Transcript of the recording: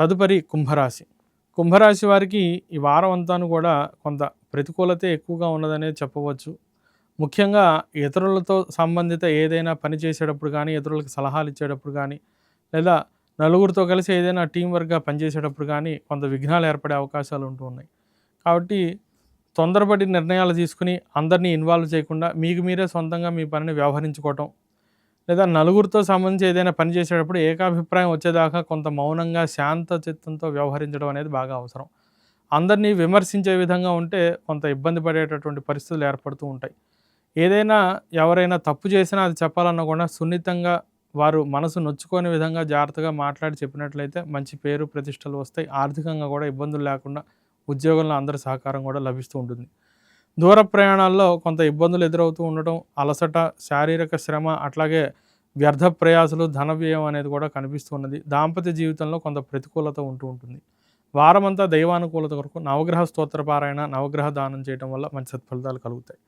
తదుపరి కుంభరాశి. కుంభరాశి వారికి ఈ వారం అంతాను కూడా కొంత ప్రతికూలతే ఎక్కువగా ఉన్నదనేది చెప్పవచ్చు. ముఖ్యంగా ఇతరులతో సంబంధిత ఏదైనా పని చేసేటప్పుడు కానీ, ఇతరులకు సలహాలు ఇచ్చేటప్పుడు కానీ, లేదా నలుగురితో కలిసి ఏదైనా టీం వర్క్‌గా పనిచేసేటప్పుడు కానీ కొంత విఘ్నాలు ఏర్పడే అవకాశాలు ఉంటూ ఉన్నాయి. కాబట్టి తొందరపడి నిర్ణయాలు తీసుకొని అందరినీ ఇన్వాల్వ్ చేయకుండా మీకు మీరే సొంతంగా మీ పనిని వ్యవహరించుకోవటం, లేదా నలుగురితో సంబంధించి ఏదైనా పని చేసేటప్పుడు ఏకాభిప్రాయం వచ్చేదాకా కొంత మౌనంగా శాంత చిత్తంతో వ్యవహరించడం అనేది బాగా అవసరం. అందరినీ విమర్శించే విధంగా ఉంటే కొంత ఇబ్బంది పడేటటువంటి పరిస్థితులు ఏర్పడుతూ ఉంటాయి. ఏదైనా ఎవరైనా తప్పు చేసినా అది చెప్పాలన్నా కూడా సున్నితంగా వారు మనసు నొచ్చుకోని విధంగా జాగ్రత్తగా మాట్లాడి చెప్పినట్లయితే మంచి పేరు ప్రతిష్టలు వస్తాయి. ఆర్థికంగా కూడా ఇబ్బందులు లేకుండా ఉద్యోగంలో అందరి సహకారం కూడా లభిస్తూ ఉంటుంది. దూర ప్రయాణాల్లో కొంత ఇబ్బందులు ఎదురవుతూ ఉండటం, అలసట, శారీరక శ్రమ, అట్లాగే వ్యర్థ ప్రయాసలు, ధన వ్యయం అనేది కూడా కనిపిస్తున్నది. దాంపత్య జీవితంలో కొంత ప్రతికూలత ఉంటూ ఉంటుంది. వారమంతా దైవానుకూలత కొరకు నవగ్రహ స్తోత్ర పారాయణ, నవగ్రహ దానం చేయడం వల్ల మంచి సత్ఫలితాలు కలుగుతాయి.